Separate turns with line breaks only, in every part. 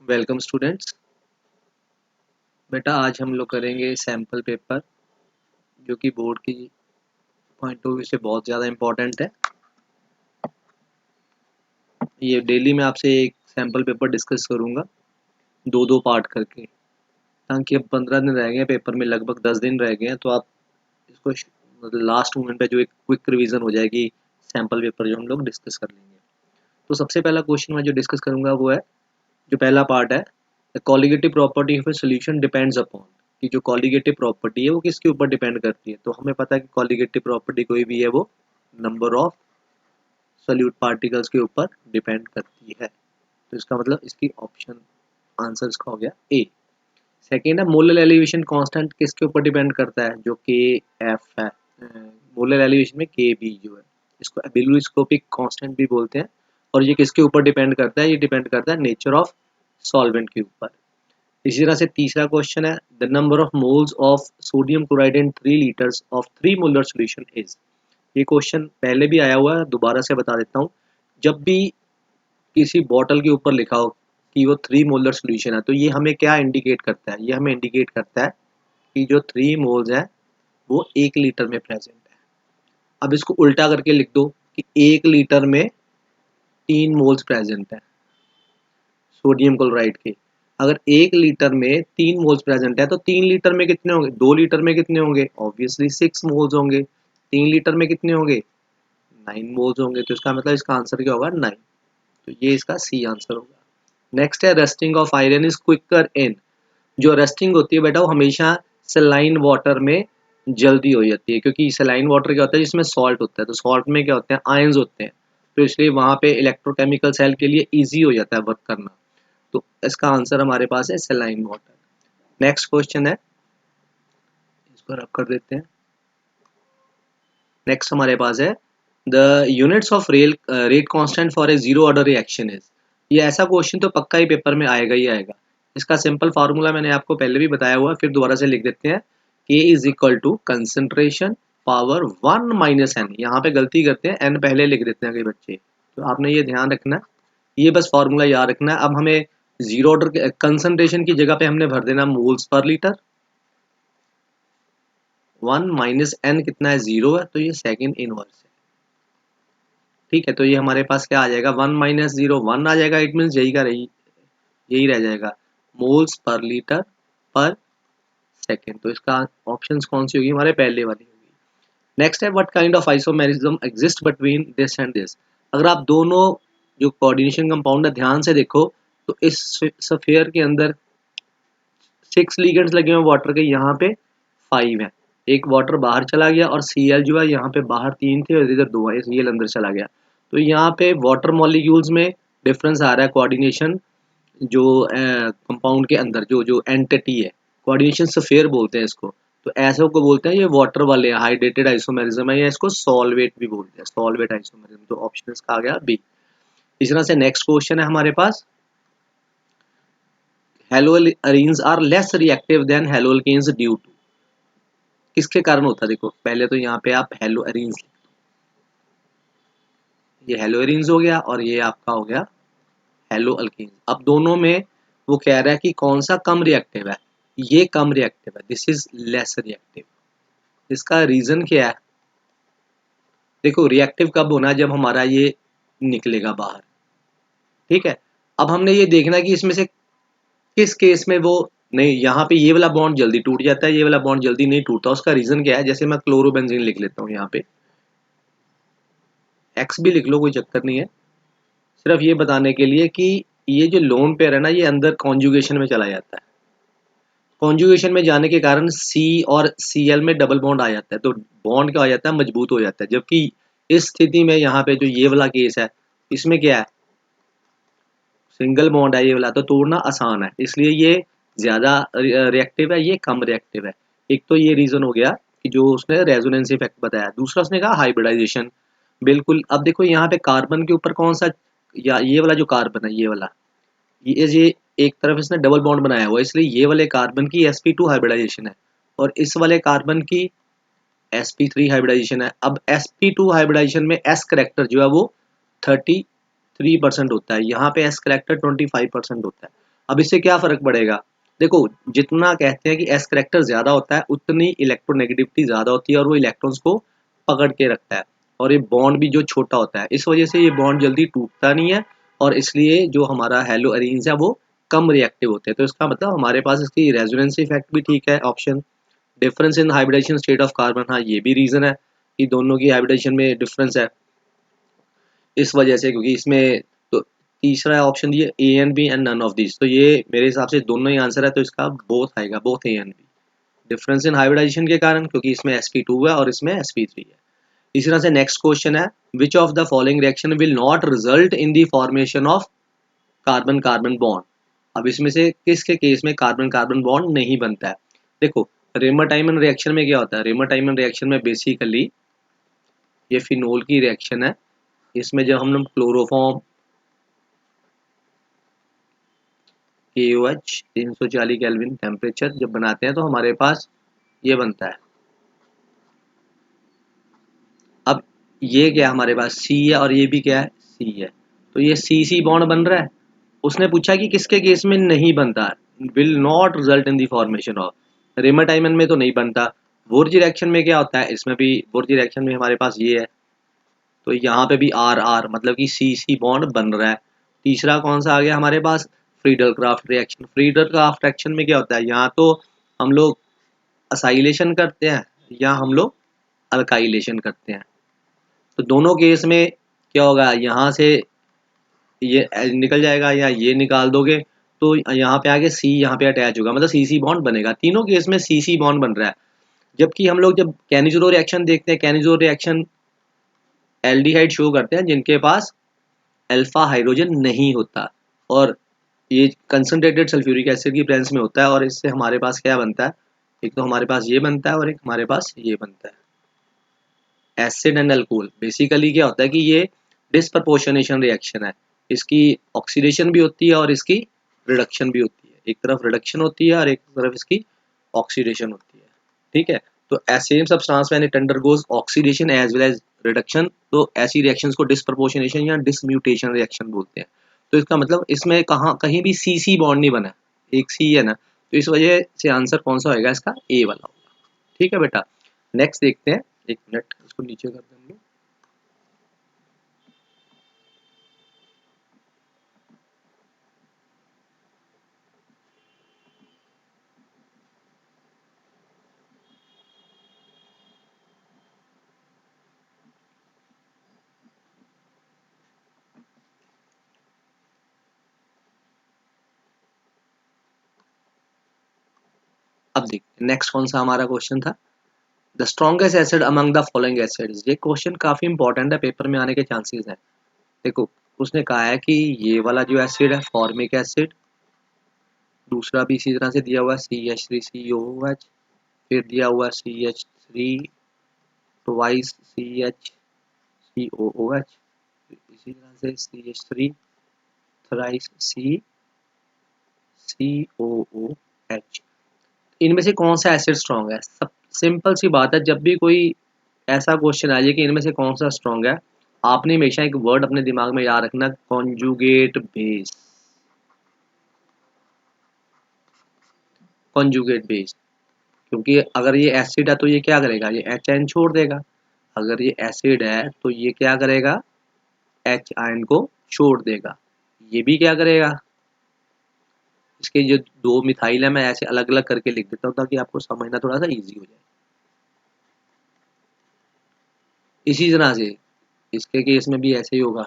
Welcome students. बेटा आज हम लोग करेंगे सैम्पल पेपर जो कि बोर्ड की पॉइंट ऑफ व्यू से बहुत ज़्यादा इम्पोर्टेंट है। ये डेली मैं आपसे एक सैम्पल पेपर डिस्कस करूँगा दो दो पार्ट करके, ताकि अब 15 दिन रह गए हैं पेपर में, लगभग 10 दिन रह गए हैं, तो आप इसको मतलब लास्ट मोमेंट पे जो एक क्विक रिवीजन हो जाएगी सैम्पल पेपर जो हम लोग डिस्कस कर लेंगे। तो सबसे पहला क्वेश्चन मैं जो डिस्कस करूँगा वो है, जो पहला पार्ट है, the colligative property of a solution depends upon, कि जो कॉलिगेटिव प्रॉपर्टी है वो किसके ऊपर डिपेंड करती है। तो हमें पता है कि कॉलिगेटिव प्रॉपर्टी कोई भी है वो नंबर ऑफ सोल्यूट पार्टिकल्स के ऊपर डिपेंड करती है। तो इसका मतलब इसकी ऑप्शन आंसर इसका हो गया ए। सेकेंड है, मोलर एलिवेशन कांस्टेंट किसके ऊपर डिपेंड करता है, जो के एफ है। मोलर एलिवेशन में के बी जो है, इसको एबिलोस्कोपिक कांस्टेंट भी बोलते हैं। और ये किसके ऊपर डिपेंड करता है, ये डिपेंड करता है नेचर ऑफ सॉल्वेंट के ऊपर। इसी तरह से तीसरा क्वेश्चन है, the number of moles of sodium chloride in 3 litres of 3 molar solution is. ये क्वेश्चन पहले भी आया हुआ है, दोबारा से बता देता हूँ। जब भी किसी बॉटल के ऊपर लिखा हो कि वो 3 मोलर सॉल्यूशन है, तो ये हमें क्या इंडिकेट करता है, ये हमें इंडिकेट करता है कि जो 3 मोल्स है वो 1 लीटर में प्रेजेंट है। अब इसको उल्टा करके लिख दो कि 1 लीटर में 3 मोल्स प्रेजेंट है सोडियम क्लोराइड के। अगर 1 लीटर में 3 मोल्स प्रेजेंट है तो 3 लीटर में कितने होंगे, 2 लीटर में कितने होंगे, ऑब्वियसली 6 मोल्स होंगे। 3 लीटर में कितने होंगे, 9 मोल्स होंगे। तो इसका मतलब इसका आंसर क्या होगा, 9। तो ये इसका सी आंसर होगा। नेक्स्ट है, rusting of iron is quicker in. जो रस्टिंग होती है बेटा वो हमेशा सलाइन वाटर में जल्दी हो जाती है, क्योंकि सलाइन वाटर क्या होता है, जिसमें सॉल्ट होता है, तो सॉल्ट में क्या होते हैं, आयंस होते हैं। तो इसलिए वहां पे इलेक्ट्रोकेमिकल सेल के लिए इजी हो जाता है वर्क करना। तो इसका आंसर हमारे पास है सलाइन वाटर। नेक्स्ट क्वेश्चन है, इसको रब कर देते हैं। नेक्स्ट हमारे पास है, the units of rate constant for a zero order reaction is. ये ऐसा क्वेश्चन तो पक्का ही पेपर में आएगा ही आएगा। इसका सिंपल फार्मूला मैंने आपको पहले भी बताया हुआ है, फिर दोबारा से लिख देते हैं। K is equal to concentration power 1 minus N. यहाँ पे गलती करते हैं, एन पहले लिख देते हैं कई बच्चे, तो आपने ये ध्यान रखना है, ये बस फार्मूला याद रखना है। अब हमें जीरो ऑर्डर कंसेंट्रेशन की जगह पे हमने भर देना moles per litre. 1 minus N कितना है, 0 है, तो ये सेकेंड इनवर्स है। ठीक है, तो ये हमारे पास क्या आ जाएगा, 1 माइनस 0 1 आ जाएगा। इट मीन यही का रही, यही रह जाएगा, मोल्स पर लीटर पर सेकेंड। तो इसका ऑप्शन कौन सी होगी, हमारे पहले वाली होगी। नेक्स्ट है, what kind of isomerism exist between this and this. अगर आप दोनों जो कोऑर्डिनेशन कंपाउंड है ध्यान से देखो, तो इस स्फीयर के अंदर 6 लिगेंड्स लगे हुए वाटर के, यहाँ पे 5 है। एक वाटर बाहर चला गया और Cl जो है यहाँ पे बाहर 3 थे और इधर 2 है, Cl अंदर चला गया। तो यहाँ पे वाटर मॉलिक्यूल्स में डिफरेंस आ रहा है, कोऑर्डिनेशन जो कंपाउंड के अंदर जो जो एंटिटी है, कोऑर्डिनेशन स्फीयर बोलते हैं इसको। तो ऐसे को बोलते हैं, ये वाटर वाले हाइड्रेटेड आइसोमेरिज्म है, या इसको सॉल्वेट भी बोलते हैं, सॉल्वेट आइसोमेरिज्म। तो ऑप्शन इसका आ गया बी। इस तरह से नेक्स्ट क्वेश्चन है हमारे पास, haloarenes are less reactive than haloalkanes due to. किसके कारण होता है, देखो पहले तो यहाँ पे आप हेलोअरीन्स, ये हेलोअरीन्स हो गया और ये आपका हो गया हेलोअल्केन्स। अब दोनों में वो कह रहा है कि कौन सा कम रिएक्टिव है, ये कम रिएक्टिव है, दिस इज लेस रिएक्टिव। इसका रीजन क्या है, देखो रिएक्टिव कब होना है, जब हमारा ये निकलेगा बाहर। ठीक है, अब हमने ये देखना है कि इसमें से किस केस में वो नहीं, यहाँ पे ये वाला बॉन्ड जल्दी टूट जाता है, ये वाला बॉन्ड जल्दी नहीं टूटता। उसका रीजन क्या है, जैसे मैं क्लोरोबेंजीन लिख लेता हूँ, यहाँ पे एक्स भी लिख लो, कोई चक्कर नहीं है, सिर्फ ये बताने के लिए कि ये जो लोन पेयर है ना, ये अंदर कॉन्जुगेशन में चला जाता है। कॉन्जुगेशन में जाने के कारण सी और Cl में डबल बॉन्ड आ जाता है, तो बॉन्ड क्या हो जाता है, मजबूत हो जाता है। जबकि इस स्थिति में यहाँ पे जो ये वाला केस है, इसमें क्या है, सिंगल बॉन्ड है ये वाला, तो तोड़ना आसान है, इसलिए ये ज्यादा रिएक्टिव है, ये कम रिएक्टिव है। एक तो ये रीजन हो गया कि जो उसने रेजोनेंस इफेक्ट बताया। दूसरा उसने कहा हाइब्रिडाइजेशन। बिल्कुल, अब देखो यहाँ पे कार्बन के ऊपर कौन सा, या ये वाला जो कार्बन है, ये वाला, ये एक तरफ इसने डबल बॉन्ड बनाया हुआ है, इसलिए ये वाले कार्बन की sp2 हाइब्रिडाइजेशन है, और इस वाले कार्बन की sp3 हाइब्रिडाइजेशन है। अब sp2 हाइब्रिडाइजेशन में s करेक्टर जो है वो 33% होता है, यहाँ पे s करेक्टर 25% होता है। अब इससे क्या फर्क पड़ेगा, देखो जितना कहते हैं कि एस करेक्टर ज्यादा होता है उतनी इलेक्ट्रोनेगेटिविटी ज्यादा होती है और वो इलेक्ट्रॉन्स को पकड़ के रखता है, और ये बॉन्ड भी जो छोटा होता है इस वजह से ये बॉन्ड जल्दी टूटता नहीं है, और इसलिए जो हमारा हेलो एरीन्स है वो कम रिएक्टिव होते हैं। तो इसका मतलब हमारे पास इसकी रेजोनेंस इफेक्ट भी ठीक है option. Difference in hybridisation state of carbon, हाँ ये भी रीजन है कि दोनों की हाइब्रिडेशन में डिफरेंस है इस वजह से, क्योंकि इसमें तो तीसरा ऑप्शन दिए A and B and none of this, तो ये मेरे हिसाब से दोनों ही आंसर है, तो इसका बोथ आएगा, both A and B. Difference in hybridisation के कारण, क्योंकि इसमें sp2 है और इसमें sp3 है। इसी तरह से नेक्स्ट क्वेश्चन है, which of the following reaction will not result in the formation of carbon carbon bond. अब इसमें से किसके केस में कार्बन कार्बन बॉन्ड नहीं बनता है। देखो रेमर-टाइमन रिएक्शन में क्या होता है, रेमर-टाइमन रिएक्शन में बेसिकली ये फिनोल की रिएक्शन है, इसमें जब हम लोग क्लोरोफॉर्म KOH 340 केल्विन टेम्परेचर जब बनाते हैं तो हमारे पास ये बनता है। अब ये क्या हमारे पास C है और ये भी क्या है C है, तो ये CC बॉन्ड बन रहा है। उसने पूछा कि किसके केस में नहीं बनता, will not result in the formation of, रेमर-टाइमन में तो नहीं बनता। वुर्ज रिएक्शन में क्या होता है, इसमें भी वुर्ज रिएक्शन में हमारे पास ये है, तो यहाँ पे भी आर आर मतलब कि सी सी बॉन्ड बन रहा है। तीसरा कौन सा आ गया हमारे पास, Friedel Crafts reaction. Friedel Crafts reaction में क्या होता है, यहाँ तो हम लोग असाइलेशन करते हैं या हम लोग अल्काइलेशन करते हैं, तो दोनों केस में क्या होगा, यहाँ से ये निकल जाएगा या ये निकाल दोगे तो यहाँ पे आगे सी यहाँ पे अटैच होगा, मतलब सी सी बॉन्ड बनेगा। तीनों केस में सी सी बॉन्ड बन रहा है। जबकि हम लोग जब कैनिजोरो रिएक्शन देखते हैं, कैनिजोरो रिएक्शन एल्डिहाइड शो करते हैं जिनके पास अल्फा हाइड्रोजन नहीं होता, और ये कंसंट्रेटेड सल्फ्यूरिक एसिड की प्रेजेंस में होता है, और इससे हमारे पास क्या बनता है, एक तो हमारे पास ये बनता है और एक हमारे पास ये बनता है एसिड एंड अल्कोहल। बेसिकली क्या होता है कि ये डिस्प्रपोर्शनेशन रिएक्शन है, इसकी ऑक्सीडेशन भी होती है और इसकी रिडक्शन भी होती है, एक तरफ रिडक्शन होती है और एक तरफ इसकी ऑक्सीडेशन होती है। ठीक है, तो same substance when it undergoes oxidation as well as reduction, तो ऐसी रिएक्शंस को डिस्प्रपोर्शनेशन या डिसम्यूटेशन रिएक्शन बोलते हैं। तो इसका मतलब इसमें कहाँ कहीं भी सी सी बॉन्ड नहीं बना, एक सी है ना, तो इस वजह से आंसर कौन सा होगा, इसका ए वाला होगा। ठीक है बेटा, नेक्स्ट देखते हैं, एक मिनट इसको नीचे कर देंगे। अब देखते हैं नेक्स्ट कौन सा हमारा क्वेश्चन था, the strongest acid among the following acids. ये क्वेश्चन काफी इंपॉर्टेंट है, पेपर में आने के चांसेस हैं। देखो उसने कहा है कि ये वाला जो एसिड है फॉर्मिक एसिड, दूसरा भी इसी तरह से दिया हुआ है CH3COOH, फिर दिया हुआ है CH3 ट्वाइस CH COOH, इसी तरह से CH3 थ्राइस CCOOH। इनमें से कौन सा एसिड स्ट्रॉन्ग है, सब सिंपल सी बात है, जब भी कोई ऐसा क्वेश्चन आ जाए कि इनमें से कौन सा स्ट्रॉन्ग है, आपने हमेशा एक वर्ड अपने दिमाग में याद रखना, कॉन्जुगेट बेस। कॉन्जुगेट बेस, क्योंकि अगर ये एसिड है तो ये क्या करेगा, ये HN छोड़ देगा, अगर ये एसिड है तो ये क्या करेगा, H आयन को छोड़ देगा, ये भी क्या करेगा, इसके जो दो मिथाइल है मैं ऐसे अलग अलग करके लिख देता हूँ ताकि आपको समझना थोड़ा सा इजी हो जाए। इसी तरह से इसके केस में भी ऐसे ही होगा।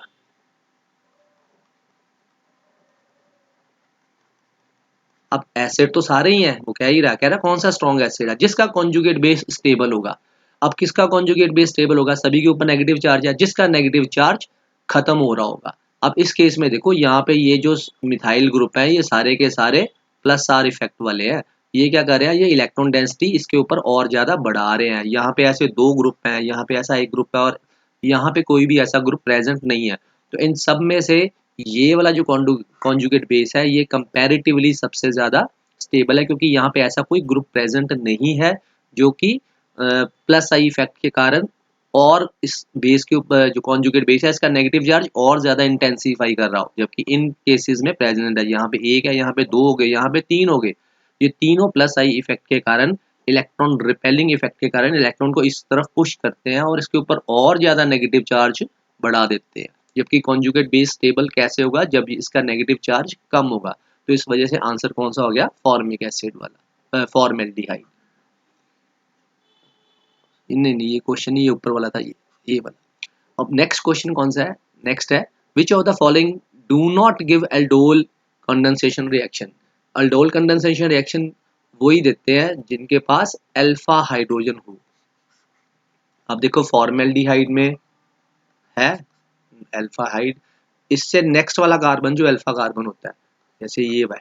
अब एसिड तो सारे ही हैं, वो कह रहा कौन सा स्ट्रॉन्ग एसिड है जिसका कॉन्जुगेट बेस स्टेबल होगा। अब किसका कॉन्जुगेट बेस स्टेबल होगा, सभी के ऊपर नेगेटिव चार्ज है, जिसका नेगेटिव चार्ज खत्म हो रहा होगा। अब इस केस में देखो यहाँ पे ये जो मिथाइल ग्रुप है ये सारे के सारे प्लस आर इफेक्ट वाले हैं, ये क्या कर रहे हैं, ये इलेक्ट्रॉन डेंसिटी इसके ऊपर और ज्यादा बढ़ा रहे हैं। यहाँ पे ऐसे दो ग्रुप हैं, यहाँ पे ऐसा एक ग्रुप है और यहाँ पे कोई भी ऐसा ग्रुप प्रेजेंट नहीं है, तो इन सब में से ये वाला जो कॉन्जुगेट बेस है ये कंपैरेटिवली सबसे ज्यादा स्टेबल है, क्योंकि यहाँ पे ऐसा कोई ग्रुप प्रेजेंट नहीं है जो कि प्लस आई इफेक्ट के कारण और इस बेस के ऊपर जो कॉन्जुगेट बेस है इसका नेगेटिव चार्ज और ज्यादा इंटेंसिफाई कर रहा हो, जबकि इन केसेस में प्रेजेंट है, यहाँ पे एक है, यहाँ पे दो हो गए, यहाँ पे तीन हो गए। ये तीनों प्लस आई इफेक्ट के कारण, इलेक्ट्रॉन रिपेलिंग इफेक्ट के कारण इलेक्ट्रॉन को इस तरफ पुश करते हैं और इसके ऊपर और ज्यादा नेगेटिव चार्ज बढ़ा देते हैं। जबकि कॉन्जुगेट बेस स्टेबल कैसे होगा, जब इसका नेगेटिव चार्ज कम होगा। तो इस वजह से आंसर कौन सा हो गया, फॉर्मिक एसिड वाला, फॉर्मेल्डिहाइड। नहीं नहीं, ये क्वेश्चन ही ये ऊपर वाला था, ये वाला। अब नेक्स्ट क्वेश्चन कौन सा है, नेक्स्ट है which of the following do not give aldol condensation reaction. Aldol condensation reaction वही देते हैं जिनके पास अल्फा हाइड्रोजन हो। अब देखो फॉर्मेल्डिहाइड में है अल्फा हाइड, इससे नेक्स्ट वाला कार्बन जो अल्फा कार्बन होता है, जैसे ये भाई,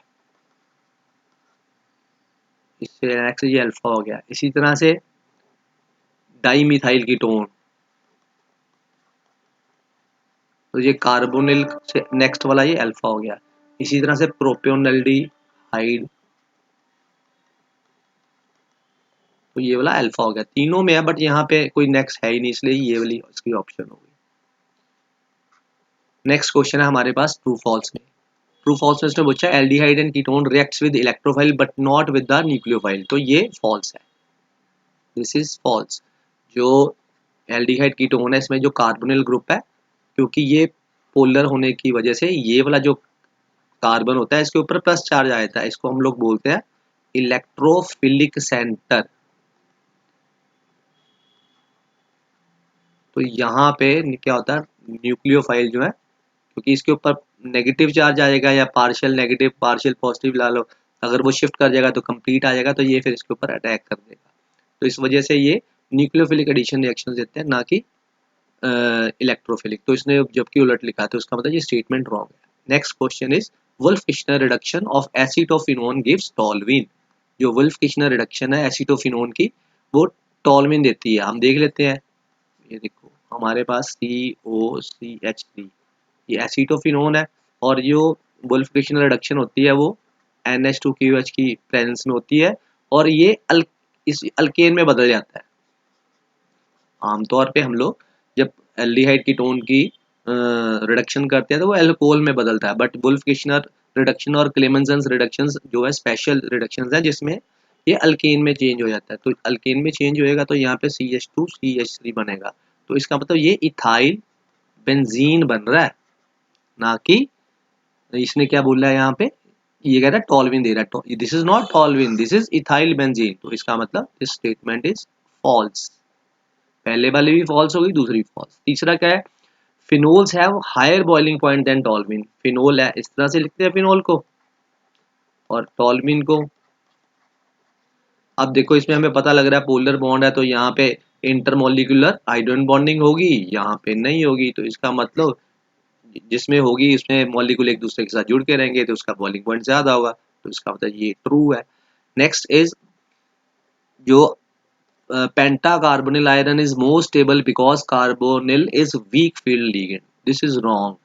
इससे नेक्स्ट ये अल्फा हो गया। इसी तरह से डाईमिथाइल कीटोन, तो ये कार्बोनिल से नेक्स्ट वाला ये अल्फा हो गया। इसी तरह से प्रोपियोनल्डिहाइड, तो ये वाला अल्फा हो गया। तीनों में है बट यहाँ पे कोई नेक्स्ट है ही नहीं, इसलिए ये वाली इसकी ऑप्शन हो गई। नेक्स्ट क्वेश्चन है हमारे पास ट्रू फॉल्स में। ट्रू फॉल्स में इसने पूछा aldehyde and ketone reacts with electrophile but not with the nucleophile, तो ये फॉल्स है, दिस इज फॉल्स। जो एल्डिहाइड कीटोन है इसमें जो कार्बोनिल ग्रुप है, क्योंकि ये पोलर होने की वजह से ये वाला जो कार्बन होता है इसके ऊपर प्लस चार्ज आ जाता है, इसको हम लोग बोलते हैं इलेक्ट्रोफिलिक सेंटर। तो यहाँ पे क्या होता है, न्यूक्लियोफाइल जो है, क्योंकि इसके ऊपर नेगेटिव चार्ज आएगा या पार्शियल नेगेटिव पार्शियल पॉजिटिव ला लो, अगर वो शिफ्ट कर जाएगा तो कंप्लीट आ जाएगा, तो ये फिर इसके ऊपर अटैक कर देगा। तो इस वजह से ये न्यूक्लियोफिलिक एडिशन रिएक्शन देते हैं, ना कि इलेक्ट्रोफिलिक। तो इसने जबकि उलट लिखा है, तो इसका मतलब ये स्टेटमेंट रॉन्ग है। Next question is Wolff Kishner reduction of acetophenone gives toluene. जो वुल्फ किश्नर रिडक्शन है एसिटोफिनोन की, वो टॉल्विन देती है। हम देख लेते हैं, ये देखो हमारे पास COCH3, ये एसिटोफिनोन है, और जो वुल्फ किश्नर रिडक्शन होती है वो NH2QH की प्रेजेंस में होती है, और ये इस अल्केन में बदल जाता है। आमतौर पे हम लोग जब एल्डिहाइड कीटोन की रिडक्शन करते हैं तो वो अल्कोहल में बदलता है, बट वुल्फ किश्नर रिडक्शन और क्लेमेंसन्स रिडक्शन जो है स्पेशल रिडक्शन है जिसमें ये अल्केन में चेंज हो जाता है। तो अल्केन में चेंज होएगा तो यहाँ पे CH2CH3 बनेगा, तो इसका मतलब ये इथाइल बेंजीन बन रहा है, ना कि इसने क्या बोला है यहाँ पे, ये कह रहा है टॉल्विन दे रहा है, this is not toluene, this is ethyl benzene. तो इसका मतलब दिस स्टेटमेंट इज फॉल्स। पहले वाली भी फॉल्स हो गई, दूसरी फॉल्स। तीसरा क्या है, phenols have higher boiling point than toluene. Phenol है, इस तरह से लिखते हैं फिनोल को, और टॉल्विन को। अब देखो इसमें हमें पता लग रहा है पोलर बॉन्ड है, तो यहाँ पे इंटरमोलिकुलर हाइड्रोजन बॉन्डिंग होगी, यहाँ पे नहीं होगी। तो इसका मतलब जिसमें होगी इसमें मॉलिक्यूल एक दूसरे के साथ जुड़ के रहेंगे, तो उसका बॉइलिंग पॉइंट ज्यादा होगा। तो इसका मतलब ये ट्रू है। नेक्स्ट इज जो pentacarbonyl iron is more stable because carbonyl is weak field ligand, this is wrong.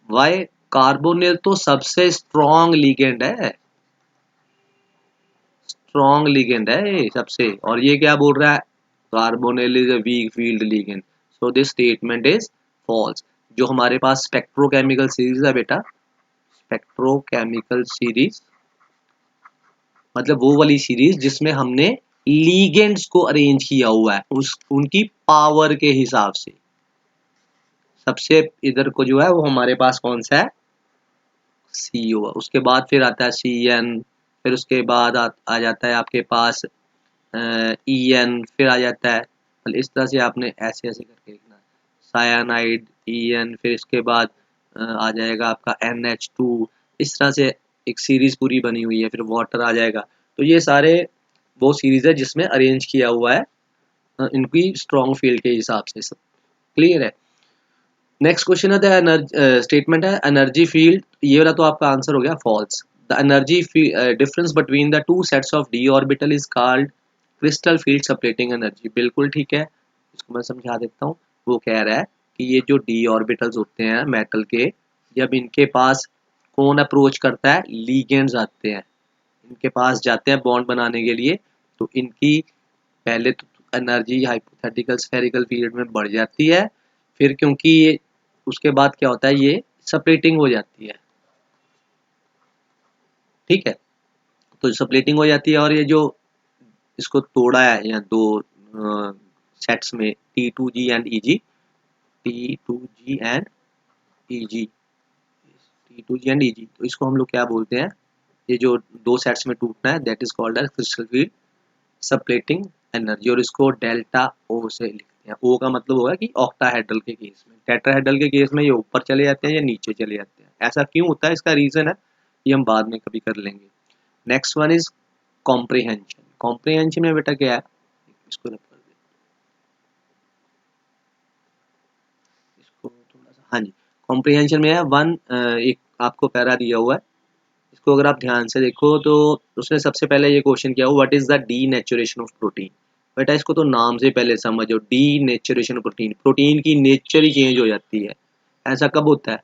Why, carbonyl तो सबसे स्ट्रॉन्ग लिगेंड है, स्ट्रॉन्ग लिगेंड है ये सबसे, और ये क्या बोल रहा है, carbonyl is a weak field ligand. So this statement is false. जो हमारे पास स्पेक्ट्रोकेमिकल सीरीज है बेटा, स्पेक्ट्रोकेमिकल सीरीज मतलब वो वाली सीरीज जिसमें हमने लीगेंड्स को अरेंज किया हुआ है उस उनकी पावर के हिसाब से। सबसे इधर को जो है वो हमारे पास कौन सा है, CO। उसके बाद फिर आता है CN, फिर उसके बाद आ जाता है आपके पास EN, फिर आ जाता है, मतलब इस तरह से आपने ऐसे ऐसे करके लिखना है, सायानाइड EN, फिर इसके बाद आ जाएगा आपका NH2। इस तरह से एक सीरीज पूरी बनी हुई है, फिर वाटर आ जाएगा। तो ये सारे वो सीरीज है जिसमें अरेंज किया हुआ है इनकी स्ट्रॉन्ग फील्ड के हिसाब से। सब क्लियर है। नेक्स्ट क्वेश्चन है स्टेटमेंट है एनर्जी फील्ड, ये वाला तो आपका आंसर हो गया false. The energy difference between the two sets of D orbital is called crystal field separating energy, बिल्कुल ठीक है। इसको मैं समझा देता हूँ। वो कह रहा है कि ये जो डी ऑर्बिटल्स होते हैं मेटल के, जब इनके पास कौन अप्रोच करता है, लीगेंड्स आते हैं, इनके पास जाते हैं बॉन्ड बनाने के लिए, तो इनकी पहले तो एनर्जी हाइपोथेटिकल स्फेरिकल पीरियड में बढ़ जाती है। फिर क्योंकि ये उसके बाद क्या होता है, ये सप्रेटिंग हो जाती है, ठीक है। तो सप्रेटिंग हो जाती है और ये जो इसको तोड़ा है या दो सेट्स में T2G and EG, T2G and EG, T2G and EG, तो इसको हम लोग क्या बोलते हैं, ये जो दो सेट्स में टूटना है that is called as crystal field splitting energy, और इसको डेल्टा ओ से लिखते हैं। ओ का मतलब होगा कि ऑक्टाहेड्रल के केस में, टेट्राहेड्रल के केस में ये ऊपर चले जाते हैं या नीचे चले जाते हैं। ऐसा क्यों होता है, इसका रीजन है ये हम बाद में कभी कर लेंगे। Next one is comprehension. Comprehension में बेटा क्या है, इसको रख कर दे, इसको थोड़ा सा, हाँ जी। कॉम्प्रिहेंशन में है वन, एक आपको पैरा दिया हुआ है, इसको अगर आप ध्यान से देखो तो उसने सबसे पहले ये क्वेश्चन किया, what is the denaturation of protein. बेटा इसको तो नाम से पहले समझो, denaturation of protein, protein की नेचर ही चेंज हो जाती है। ऐसा कब होता है,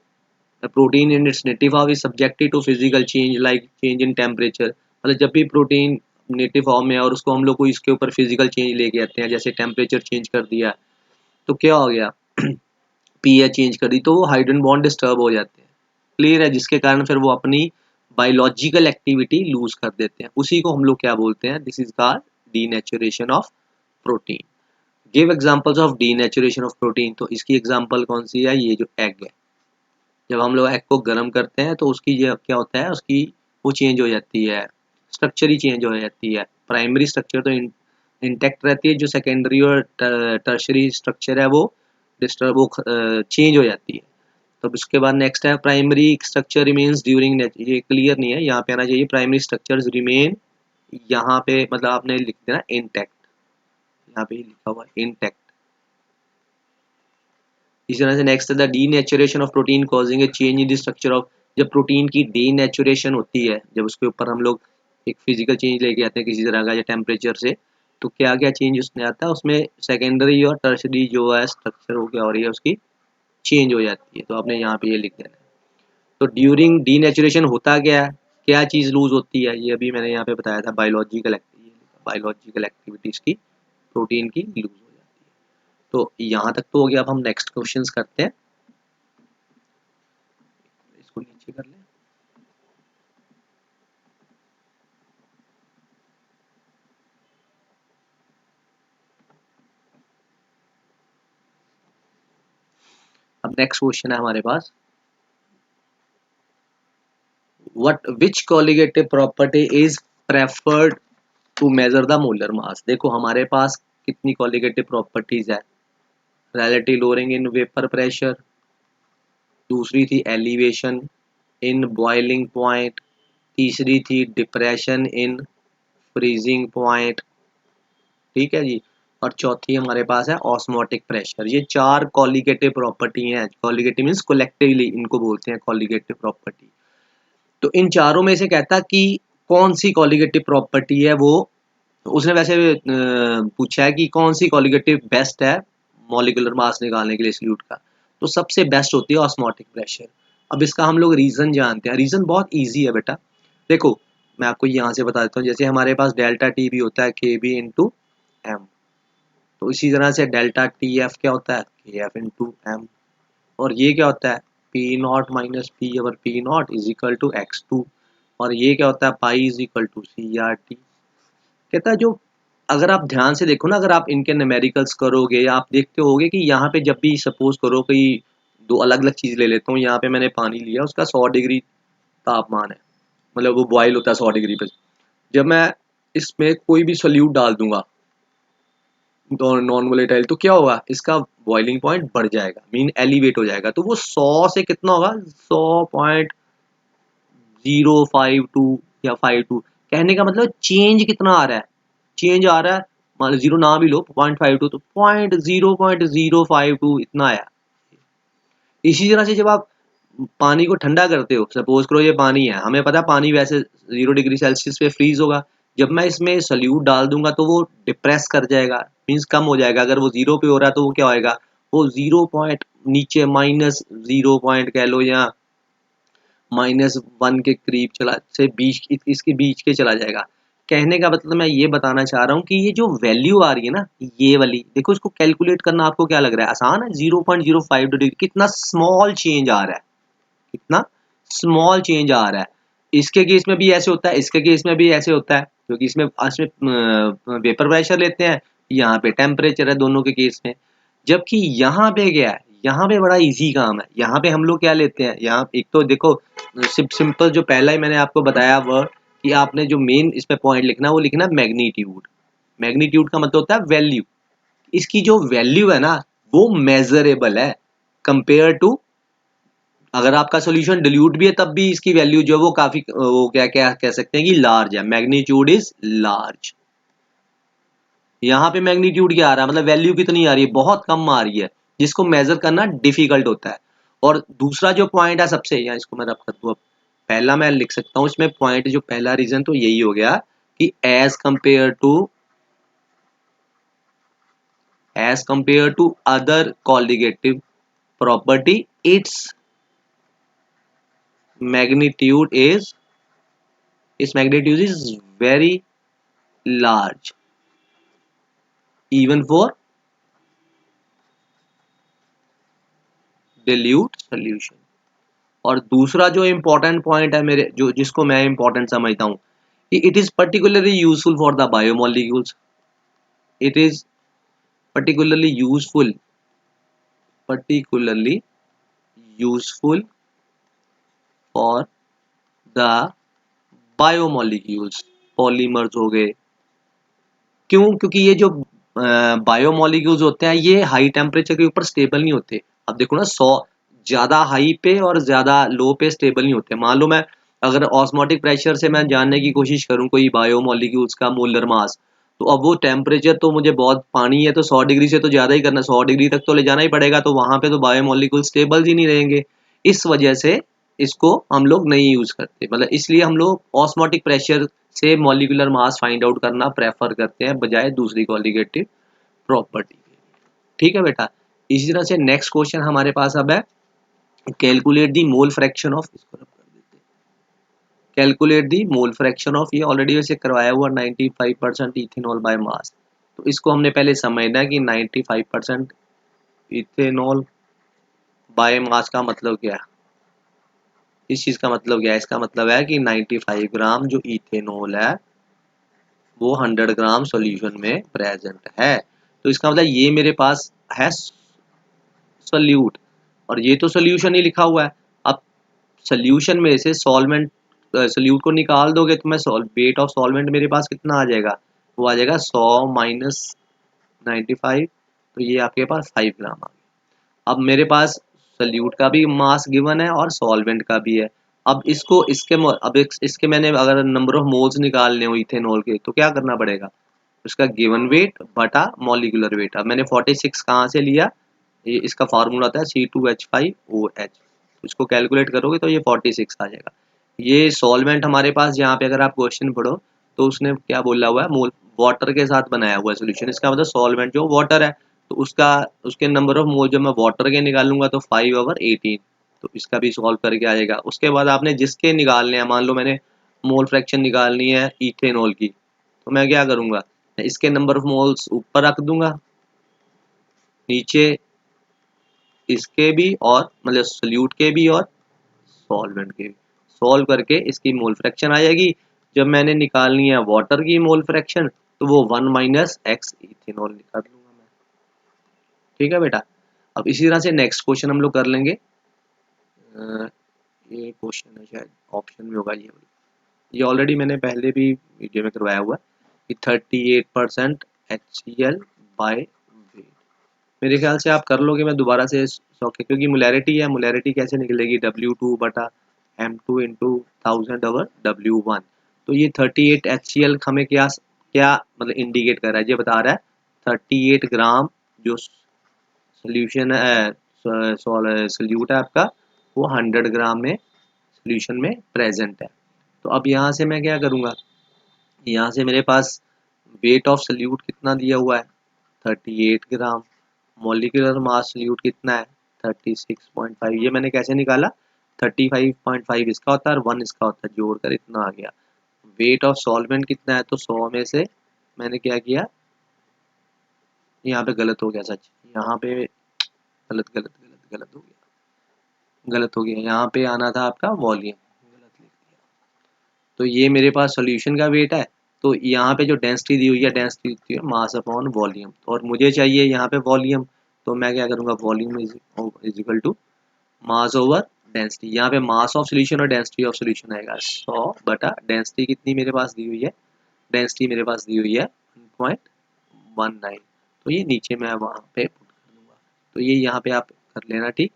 protein in its native form is subjected to physical change like change in temperature. मतलब जब भी प्रोटीन नेटिव फॉर्म में है और उसको हम लोग को इसके ऊपर फिजिकल चेंज लेके आते हैं, जैसे टेम्परेचर चेंज कर दिया तो क्या हो गया पीएच चेंज कर दी तो वो हाइड्रोजन बॉन्ड डिस्टर्ब हो जाते हैं, क्लियर है, जिसके कारण फिर वो अपनी बायोलॉजिकल एक्टिविटी लूज कर देते हैं। उसी को हम लोग क्या बोलते हैं, this is called denaturation of protein. Give examples of denaturation of protein, तो इसकी एग्जांपल कौन सी है, ये जो एग है, जब हम लोग एग को गर्म करते हैं तो उसकी ये क्या होता है, उसकी वो चेंज हो जाती है, स्ट्रक्चर ही चेंज हो जाती है। प्राइमरी स्ट्रक्चर तो इंटैक्ट रहती है, जो सेकेंडरी और टर्शरी स्ट्रक्चर है वो डिस्टर्ब, वो चेंज हो जाती है। तो उसके बाद नेक्स्ट है प्राइमरी स्ट्रक्चर रिमेन्स ड्यूरिंग, ये क्लियर नहीं है, यहाँ पे आना चाहिए प्राइमरी स्ट्रक्चर्स रिमेन, यहाँ पे मतलब आपने लिख देना इंटैक्ट, यहाँ पे लिखा हुआ इंटैक्ट। इसी तरह से नेक्स्ट है the denaturation of protein causing A change in the structure of, जब प्रोटीन की डीनेचुरेशन होती है, जब उसके ऊपर हम लोग एक फिजिकल चेंज लेके आते हैं किसी तरह का या टेम्परेचर से, तो क्या क्या चेंज उसमें आता है, उसमें सेकेंडरी और टर्शरी जो है स्ट्रक्चर हो क्या हो रही है, उसकी चेंज हो जाती है। तो आपने यहाँ पे ये लिख देना है। तो ड्यूरिंग डीनेचुरेशन होता क्या है, क्या चीज़ लूज होती है, ये अभी मैंने यहाँ पे बताया था, बायोलॉजिकल एक्टिविटीज की, प्रोटीन की लूज हो जाती है। तो यहाँ तक तो हो गया। अब हम नेक्स्ट क्वेश्चंस करते हैं, इसको नीचे कर लें। अब नेक्स्ट क्वेश्चन है हमारे पास, what which colligative property is preferred to measure the molar mass. देखो हमारे पास कितनी कोलिगेटिव प्रॉपर्टीज है, relative lowering in vapour pressure, दूसरी थी एलिवेशन इन बॉइलिंग पॉइंट, तीसरी थी डिप्रेशन इन फ्रीजिंग पॉइंट, ठीक है जी, और चौथी हमारे पास है ऑस्मोटिक प्रेशर। ये चार कॉलिगेटिव प्रॉपर्टी हैं, कॉलिगेटिव मींस कलेक्टिवली इनको बोलते हैं कॉलिगेटिव प्रॉपर्टी। तो इन चारों में से कहता कि कौन सी कॉलिगेटिव प्रॉपर्टी है वो, उसने वैसे पूछा है कि कौन सी कॉलिगेटिव बेस्ट है मॉलिक्यूलर मास निकालने के लिए सल्यूट का, तो सबसे बेस्ट होती है ऑस्मोटिक प्रेशर। अब इसका हम लोग रीजन जानते हैं, रीजन बहुत इजी है बेटा। देखो मैं आपको यहाँ से बता देता हूँ, जैसे हमारे पास डेल्टा टी भी होता है के बी इंटू एम, तो इसी तरह से डेल्टा टी एफ क्या होता है के एफ इंटू एम, और ये क्या होता है P not minus P over P not is equal to X two, और ये क्या होता है pi is equal to C R T. कहता है जो, अगर आप ध्यान से देखो ना, अगर आप इनके न्यूमेरिकल्स करोगे या आप देखते होगे कि यहाँ पे जब भी सपोज करो कि दो अलग अलग चीज़ ले लेता हूँ, यहाँ पे मैंने पानी लिया, उसका 100 डिग्री तापमान है, मतलब वो बॉयल होता है 100 डिग्री पे। जब मैं इसमें कोई भी सोल्यूट डाल दूंगा नॉन वोलेटाइल, तो क्या होगा, इसका बॉइलिंग पॉइंट बढ़ जाएगा, मीन एलिवेट हो जाएगा, तो वो 100 से कितना होगा 100.052 या 52, कहने का मतलब चेंज कितना आ रहा है, चेंज आ रहा है, मान लो जीरो ना भी लो 0.52, तो 0.052 इतना आया। इसी तरह से जब आप पानी को ठंडा करते हो, सपोज करो ये पानी है, हमें पता है पानी वैसे 0 डिग्री सेल्सियस पे फ्रीज होगा, जब मैं इसमें सल्यूट डाल दूंगा तो वो डिप्रेस कर जाएगा, मीन्स कम हो जाएगा। अगर वो 0 पे हो रहा है तो वो क्या होएगा, वो 0 पॉइंट नीचे -0 पॉइंट कह लो या -1 के करीब चला से बीच, इसके बीच के चला जाएगा। कहने का मतलब मैं ये बताना चाह रहा हूँ कि ये जो वैल्यू आ रही है ना, ये वाली देखो, इसको कैलकुलेट करना आपको क्या लग रहा है, आसान है। 0.05 डिग्री, कितना स्मॉल चेंज आ रहा है, कितना स्मॉल चेंज आ रहा है। इसके केस में भी ऐसे होता है, इसके केस में भी ऐसे होता है, क्योंकि इसमें वेपर प्रेशर लेते हैं, यहाँ पे टेम्परेचर है दोनों के केस में। जबकि यहाँ पे क्या है, यहाँ पे बड़ा इजी काम है। यहाँ पे हम लोग क्या लेते हैं, यहाँ एक तो देखो सिंपल, जो पहला ही मैंने आपको बताया वर्ड, कि आपने जो मेन इसमें पॉइंट लिखना है वो लिखना मैग्नीट्यूड। मैग्नीट्यूड का मतलब होता है वैल्यू। इसकी जो वैल्यू है ना, वो मेजरेबल है कंपेयर टू, अगर आपका सॉल्यूशन डिल्यूट भी है तब भी इसकी वैल्यू जो है वो काफी, वो क्या क्या कह सकते हैं कि लार्ज है। Magnitude is large. यहाँ पे मैग्नीट्यूड क्या आ रहा है, मतलब वैल्यू कितनी आ रही है, बहुत कम आ रही है, जिसको मेजर करना डिफिकल्ट होता है। और दूसरा जो पॉइंट है सबसे, या इसको मैं रब कर दूं, अब पहला मैं लिख सकता हूँ इसमें पॉइंट, जो पहला रीजन तो यही हो गया कि as compare to other colligative property, its magnitude is, its magnitude is very large even for dilute solution। और दूसरा जो इम्पोर्टेंट पॉइंट है मेरे, जो जिसको मैं इम्पोर्टेंट समझता हूँ, कि it is particularly useful for the biomolecules. It is particularly useful particularly useful for the biomolecules, polymers हो गए। क्यों? क्योंकि ये जो बायोमोलिक्यूल्स होते हैं ये हाई टेम्परेचर के ऊपर स्टेबल नहीं होते। अब देखो ना, 100 ज्यादा हाई पे और ज्यादा लो पे स्टेबल नहीं होते। मान लो मैं अगर ऑस्मोटिक प्रेशर से मैं जानने की कोशिश करूं कोई बायोमोलिक्यूल्स का मोलर मास, तो अब वो टेम्परेचर तो मुझे, बहुत पानी है तो 100 डिग्री से तो ज्यादा ही करना, 100 डिग्री तक तो ले जाना ही पड़ेगा, तो वहां पे तो बायोमोलिक्यूल स्टेबल ही नहीं रहेंगे। इस वजह से इसको हम लोग नहीं यूज करते, मतलब इसलिए हम लोग ऑस्मोटिक प्रेशर से मॉलिक्यूलर मास फाइंड आउट करना प्रेफर करते हैं बजाय दूसरी कॉलिगेटिव प्रॉपर्टी के। ठीक है बेटा। इसी तरह से नेक्स्ट क्वेश्चन हमारे पास अब है, calculate the mole fraction of, इसको रब कर देते हैं, calculate the mole fraction of, ये ऑलरेडी वैसे करवाया हुआ 95% इथेनॉल बाय मास। तो इसको हमने पहले समझना कि 95% इथेनॉल बाय मास का मतलब क्या है। इस चीज का मतलब क्या है, इसका मतलब है कि 95 ग्राम जो इथेनॉल है वो 100 ग्राम सॉल्यूशन में प्रेजेंट है। तो इसका मतलब ये मेरे पास है सॉल्यूट, और ये तो सॉल्यूशन ही लिखा हुआ है। अब सॉल्यूशन में से सॉल्वेंट, सॉल्यूट को निकाल दोगे तो मैं वेट ऑफ सॉल्वेंट मेरे पास कितना आ जाएगा, वो आ जाएगा 100 माइनस 95, तो ये आपके पास 5 ग्राम आ गया। अब मेरे पास सॉल्यूट का भी मास गिवन है और सॉल्वेंट का भी है। अब इसको इसके मैंने अगर नंबर ऑफ मोल्स निकालने हो इथेनॉल के, तो क्या करना पड़ेगा, उसका गिवन वेट बटा मॉलिक्यूलर वेट। अब मैंने 46 कहाँ से लिया, ये इसका फार्मूला होता है C2H5OH, इसको कैलकुलेट करोगे तो ये 46 आ जाएगा। ये सॉल्वेंट हमारे पास, यहाँ पे अगर आप क्वेश्चन पढ़ो तो उसने क्या बोला हुआ है, मोल वाटर के साथ बनाया हुआ है सोल्यूशन, इसका मतलब सॉल्वेंट जो वाटर है, तो उसका उसके नंबर ऑफ मोल जब मैं वाटर के निकालूंगा तो 5/18, तो इसका भी सॉल्व करके आ जाएगा। उसके बाद आपने जिसके निकालने हैं, मान लो मैंने मोल फ्रैक्शन निकालनी है इथेनॉल की, तो मैं क्या करूंगा, इसके नंबर ऑफ मोल्स ऊपर रख दूंगा, नीचे इसके भी, और मतलब सोल्यूट के भी और सॉल्वेंट के भी, सॉल्व करके इसकी मोल फ्रैक्शन आ जाएगी। जब मैंने निकालनी है वाटर की मोल फ्रैक्शन, तो वो 1 माइनस एक्स इथेनॉल निकाल लूंगा मैं। ठीक है बेटा। अब इसी तरह से नेक्स्ट क्वेश्चन हम लोग कर लेंगे। ये क्वेश्चन है शायद ऑप्शन में होगा, ये ऑलरेडी मैंने पहले भी वीडियो में करवाया हुआ है कि 38% HCl बाय वेट। मेरे ख्याल से आप कर लोगे, मैं दोबारा से शौक है, क्योंकि मोलैरिटी है, मोलैरिटी कैसे निकलेगी, W2/M2 इंटू 1000/W1। तो ये 38 HCl हमें क्या क्या मतलब इंडिकेट कर रहा है, ये बता रहा है 38 ग्राम जो सोल्यूशन है, सोल्यूट है आपका, वो 100 ग्राम में सोल्यूशन में प्रेजेंट है। तो अब यहाँ से मैं क्या करूँगा, यहाँ से मेरे पास वेट ऑफ सोल्यूट कितना दिया हुआ है, 38 ग्राम, मॉलिक्यूलर मास सोल्यूट कितना है 36.5, ये मैंने कैसे निकाला, 35.5 इसका होता है और 1 इसका होता है, जोड़कर इतना आ गया। वेट ऑफ सॉल्वेंट कितना है, तो 100 में से मैंने क्या किया, यहाँ पे गलत हो गया, सच यहाँ पे गलत गलत गलत गलत हो गया, गलत हो गया, यहाँ पे आना था आपका वॉल्यूम, गलत लिख दिया। तो ये मेरे पास सॉल्यूशन का वेट है, तो यहाँ पे जो डेंसिटी दी हुई है, डेंसिटी दी हुई है मास अपॉन वॉल्यूम, और मुझे चाहिए यहाँ पे वॉल्यूम, तो मैं क्या करूँगा, volume is equal to mass over density. यहाँ पे मास ऑफ सोल्यूशन और डेंसिटी ऑफ सोल्यूशन आएगा 100 बटा डेंसिटी कितनी मेरे पास दी हुई है, डेंसिटी मेरे पास दी हुई है 1.19, तो ये नीचे मैं वहाँ पे पुट कर दूंगा। तो ये यहाँ पे आप कर लेना, ठीक।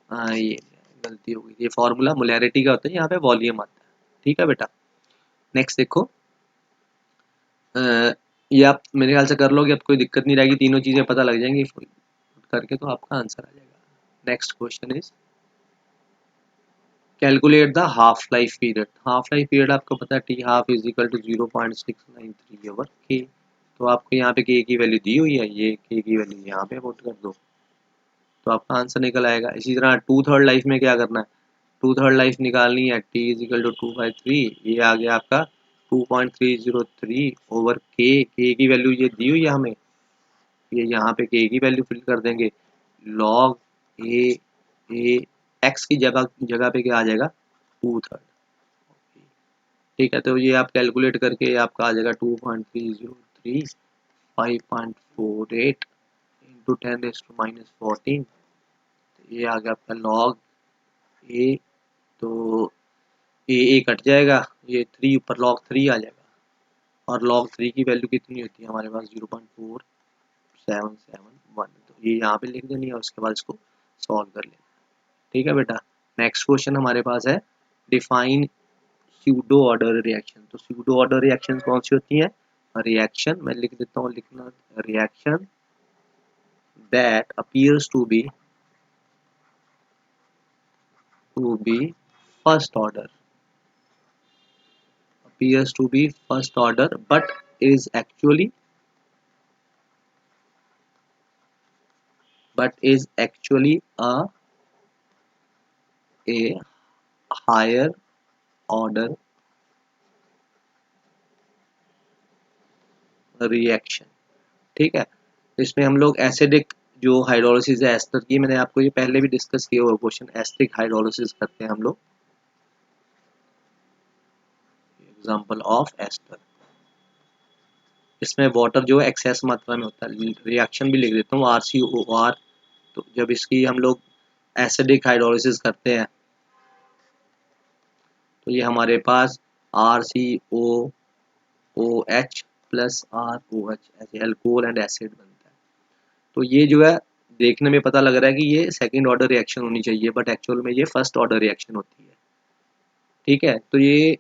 ये गलती हो गई, ये फॉर्मूला मोलैरिटी का होता है, यहाँ पे वॉल्यूम आता है, ठीक है बेटा। नेक्स्ट देखो, अ, ये आप मेरे ख्याल से कर लोगे, अब कोई दिक्कत नहीं रहेगी, तीनों चीज़ें पता लग जाएंगी करके, तो आपका आंसर आ जाएगा। Next question is calculate the half life period. Half life period आपको पता है, T half is equal to 0.693 over K. तो आपको यहाँ पे के की वैल्यू दी हुई है, ये के की वैल्यू यहाँ पे पुट कर दो, तो आपका आंसर निकल आएगा। इसी तरह टू थर्ड लाइफ में क्या करना है, टू थर्ड लाइफ निकालनी है, टी इज इक्वल टू 2/3, ये आ गया आपका 2.303 ओवर के की वैल्यू ये दी हुई है हमें, ये यहाँ पे के की वैल्यू फिल कर देंगे, लॉग ए एक्स की जगह जगह पे क्या आ जाएगा, टू थर्ड, ठीक है। तो ये आप कैलकुलेट करके आपका आ जाएगा 2.303 5.48 इंटू 10⁻⁻14, ये आ गया आपका लॉग ए, तो ए कट जाएगा, ये 3 ऊपर लॉग 3 आ जाएगा, और लॉग 3 की वैल्यू कितनी होती है हमारे पास 0.4771, तो ये यहाँ पे लिख देनी है और उसके बाद इसको सॉल्व कर लेना, ठीक है बेटा। नेक्स्ट क्वेश्चन हमारे पास है डिफाइन स्यूडो ऑर्डर रिएक्शन। तो स्यूडो ऑर्डर रिएक्शन कौन सी होती है, रिएक्शन मैं लिख देता हूँ, लिखना, reaction that appears to be first order, appears to be first order but is actually a higher order reaction, ठीक है। तो इसमें हम लोग एसिडिक जो हाइड्रोलिसिस है एस्टर की, मैंने आपको ये पहले भी डिस्कस किया हुआ क्वेश्चन, एसिडिक हाइड्रोलिसिस करते हैं हम लोग, एग्जांपल ऑफ एस्टर। इसमें वाटर जो है एक्सेस मात्रा में होता है, रिएक्शन भी लिख देता हूँ RCOR। तो जब इसकी हम लोग एसिडिक हाइड्रोलिसिस करते हैं, तो ये हमारे पास RCOOH प्लस ROH ऐसे अल्कोहल एंड एसिड बनता है। तो ये जो है देखने में पता लग रहा है कि ये सेकंड ऑर्डर रिएक्शन होनी चाहिए, बट एक्चुअल में ये फर्स्ट ऑर्डर रिएक्शन होती है, ठीक है। तो ये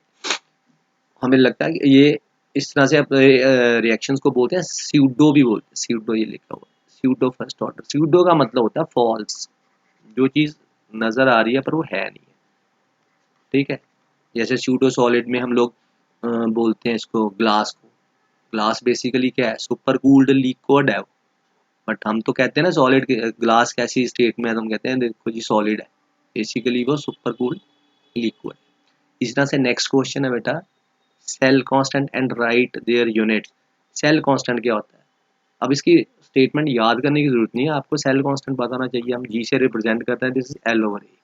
हमें लगता है कि ये इस तरह से रिएक्शंस को बोलते हैं स्यूडो भी बोलते हैं, स्यूडो ये लिखा हुआ है, स्यूडो फर्स्ट ऑर्डर। स्यूडो का मतलब होता है फॉल्स, जो चीज़ नज़र आ रही है पर वो है नहीं है, ठीक है। जैसे स्यूडो सॉलिड में हम लोग बोलते हैं इसको ग्लास को, ग्लास बेसिकली क्या है, सुपर कूल्ड लिक्विड है, बट हम तो कहते हैं ना सॉलिड, ग्लास कैसी स्टेट में है, तो हम कहते हैं देखो जी सॉलिड है, बेसिकली वो सुपर कूल्ड लिक्विड। इस तरह से नेक्स्ट क्वेश्चन है बेटा, cell constant and write their units. Cell constant क्या होता है, अब इसकी स्टेटमेंट याद करने की जरूरत नहीं है, आपको सेल कांस्टेंट बताना चाहिए, हम जी से रिप्रेजेंट करते हैं, दिस इज एल ओवर ए।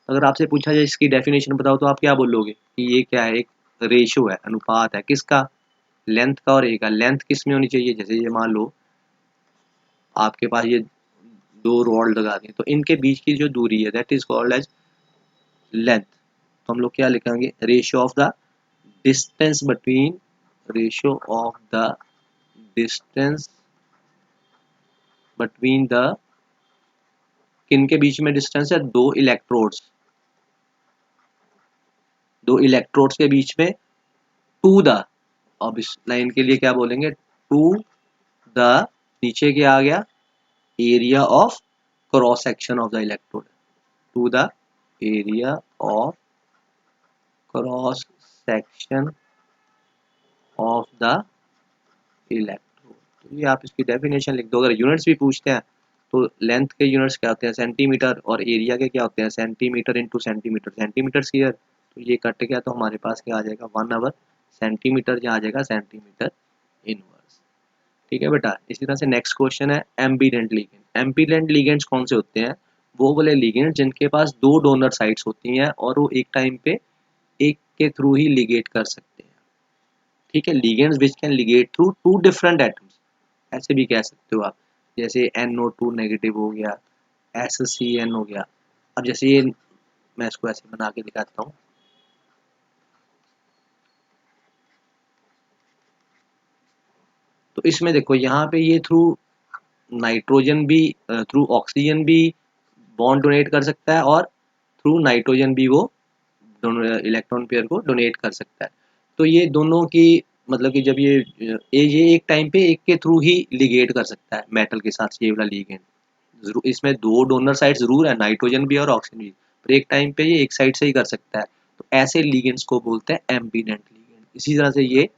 अगर आपसे पूछा जाए इसकी डेफिनेशन बताओ, तो आप क्या बोलोगे कि ये क्या है, एक रेशो है, अनुपात है, किसका, लेंथ का और ए का। लेंथ किस में होनी चाहिए, जैसे ये मान लो आपके पास ये दो रॉड लगा दें, तो इनके बीच की जो दूरी है that is called as length. तो हम लोग क्या लिखेंगे, ratio of the distance between, ratio of the distance between the, किन के बीच में डिस्टेंस है, दो इलेक्ट्रोड्स के बीच में, टू द, अब इस लाइन के लिए क्या बोलेंगे, टू द, नीचे क्या आ गया, area of cross section of the electrode, to the area of cross section of the electrode. तो ये आप इसकी डेफिनेशन लिख दो। अगर यूनिट्स भी पूछते हैं तो लेंथ के यूनिट्स क्या होते हैं, सेंटीमीटर, और एरिया के क्या होते हैं, centimetre into centimetre, centimetre square. तो ये कट गया तो हमारे पास क्या आ जाएगा, 1/4 सेंटीमीटर जहाँ आ जाएगा सेंटीमीटर इनवर्स। ठीक है बेटा। इसी तरह से नेक्स्ट क्वेश्चन है एम्बिडेंट लिगेंड। एम्बिडेंट लिगेंड्स कौन से होते हैं? वो बोले लिगेंड जिनके पास दो डोनर साइट्स होती हैं और वो एक टाइम पे एक के थ्रू ही लिगेट कर सकते हैं। ठीक है, ligands which can ligate through two different atoms, ऐसे भी कह सकते हो आप। जैसे NO2 नेगेटिव हो गया, SCN हो गया। अब जैसे ये मैं इसको ऐसे बना के दिखाता हूँ। तो इसमें देखो यहाँ पे ये थ्रू नाइट्रोजन भी थ्रू ऑक्सीजन भी बॉन्ड डोनेट कर सकता है और थ्रू नाइट्रोजन भी वो इलेक्ट्रॉन पेयर को डोनेट कर सकता है। तो ये दोनों की मतलब कि जब ये एक टाइम पे एक के थ्रू ही लिगेट कर सकता है मेटल के साथ, ये वाला लिगेंड। जरूर इसमें दो डोनर साइड जरूर है, नाइट्रोजन भी और ऑक्सीजन भी, पर एक टाइम पे ये एक साइड से ही कर सकता है। तो ऐसे लिगेंड्स को बोलते हैं एम्बिडेंट लिगेंड। इसी तरह से ये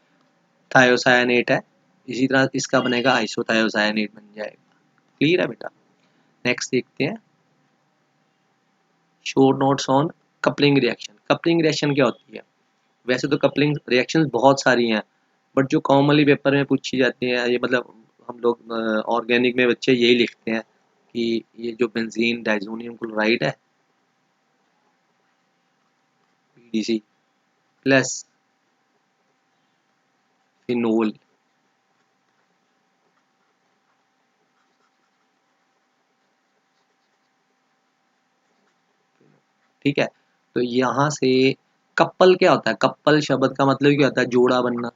थायोसायनेट है, इसी तरह इसका बनेगा आइसोथायोसायनेट बन जाएगा। क्लियर है बेटा। नेक्स्ट देखते हैं शोर notes on coupling reaction. Coupling reaction क्या होती है? वैसे तो कपलिंग रिएक्शंस बहुत सारी हैं, बट जो कॉमनली पेपर में पूछी जाती हैं, ये मतलब हम लोग ऑर्गेनिक में बच्चे यही लिखते हैं कि ये जो बेंजीन डाइजोनियम क्लोराइड है PDC प्लस फिनोल, ठीक है। तो यहाँ से कपल क्या होता है? कपल शब्द का मतलब क्या होता है? जोड़ा बनना।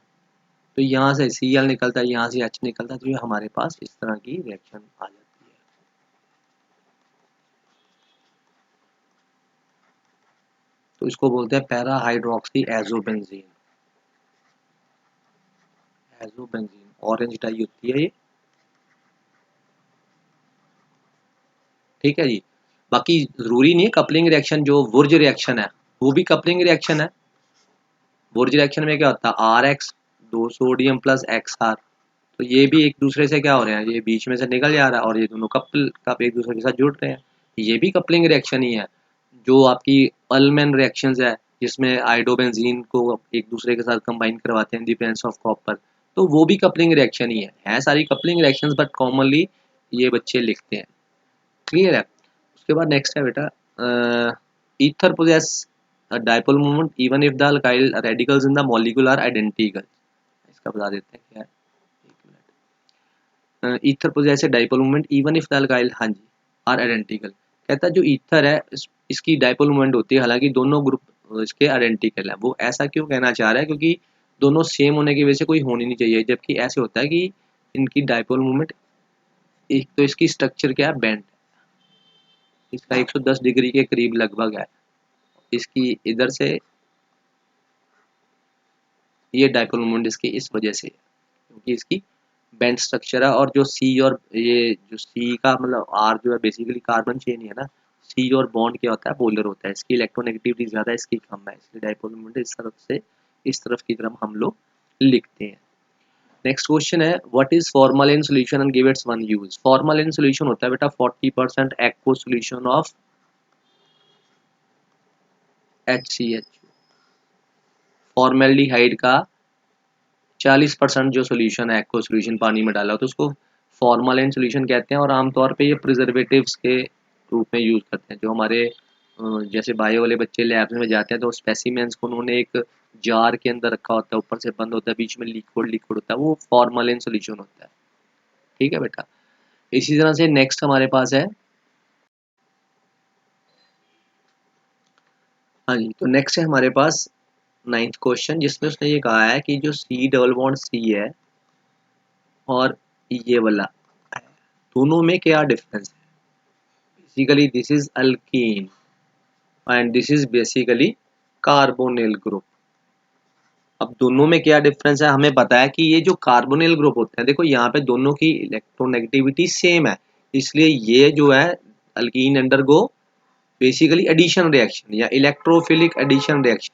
तो यहाँ से Cl निकलता है, यहाँ से H निकलता है, तो ये हमारे पास इस तरह की रिएक्शन आ जाती है। तो इसको बोलते हैं para hydroxy azobenzene. Azobenzene orange dye होती है ये। ठीक है जी। बाकी जरूरी नहीं है कपलिंग रिएक्शन, जो वुर्ज रिएक्शन है वो भी कपलिंग रिएक्शन है। वुर्ज रिएक्शन में क्या होता है? RX, दो सोडियम प्लस XR। तो ये भी एक दूसरे से क्या हो रहे हैं? ये बीच में से निकल जा रहा है और ये दोनों कपल कप एक दूसरे के साथ जुड़ रहे हैं। ये भी कपलिंग रिएक्शन ही है। जो आपकी अल्मेन रिएक्शंस है जिसमें आइडोबेंजीन को एक दूसरे के साथ कंबाइन करवाते हैं in the presence of copper, तो वो भी कपलिंग रिएक्शन ही है सारी कपलिंग रिएक्शंस, बट कॉमनली ये बच्चे लिखते हैं। क्लियर है। उसके बाद नेक्स्ट है बेटा ether possess dipole moment even if the alkyl radicals in the molecule are identical. इसका बता देते हैं क्या है। एक minute. Ether possess dipole moment even if the alkyl, हाँ जी, आर आइडेंटिकल। कहता है जो ईथर है इसकी डाइपोल मोमेंट होती है, हालांकि दोनों ग्रुप इसके आइडेंटिकल है। वो ऐसा क्यों कहना चाह रहा है? क्योंकि दोनों सेम होने की वजह से कोई होनी नहीं चाहिए, जबकि ऐसे होता है कि इनकी डाइपोल मोमेंट, एक तो इसकी स्ट्रक्चर क्या है? बेंड, इसका 110 डिग्री के करीब लगभग है। इसकी इधर से ये डाइपोल मोमेंट इसकी इस वजह से है, क्योंकि इसकी बेंड स्ट्रक्चर है। और जो सी और ये जो सी का मतलब आर जो है बेसिकली कार्बन चेन ही है ना। सी और बॉन्ड क्या होता है? पोलर होता है। इसकी इलेक्ट्रोनेगेटिविटी ज़्यादा है, इसकी कम है, इसलिए डाइपोल मोमेंट इस तरफ से इस तरफ की तरफ हम लोग लिखते हैं। नेक्स्ट क्वेश्चन है what is formalin solution and give its one use. Formalin solution होता है बेटा 40% aq solution of HCH। Formaldehyde का 40% जो सोल्यूशन है एक्व सोल्यूशन पानी में डाला तो उसको फॉर्मालिन सोल्यूशन कहते हैं। और आमतौर पे ये प्रिजर्वेटिव्स के रूप में यूज़ करते हैं। जो हमारे जैसे बायो वाले बच्चे लैब्स में जाते हैं तो स्पेसिमेंस को उन्होंने एक जार के अंदर रखा होता है, ऊपर से बंद होता है, बीच में लिक्विड लिक्विड होता है, वो फॉर्मालिन सोल्यूशन होता है। ठीक है बेटा। इसी तरह से नेक्स्ट हमारे पास है, हाँ जी, तो नेक्स्ट है हमारे पास 9th क्वेश्चन, जिसमें उसने ये कहा है कि जो C डबल बॉन्ड C है और ये वाला है, दोनों में क्या डिफरेंस है? Basically this is alkyne and this is basically carbonyl group. अब दोनों में क्या डिफरेंस है? हमें पता है कि ये जो कार्बोनिल ग्रुप होते हैं, देखो यहाँ पे दोनों की इलेक्ट्रोनेगेटिविटी सेम है, इसलिए ये जो है alkene undergo basically addition reaction या इलेक्ट्रोफिलिक एडिशन रिएक्शन।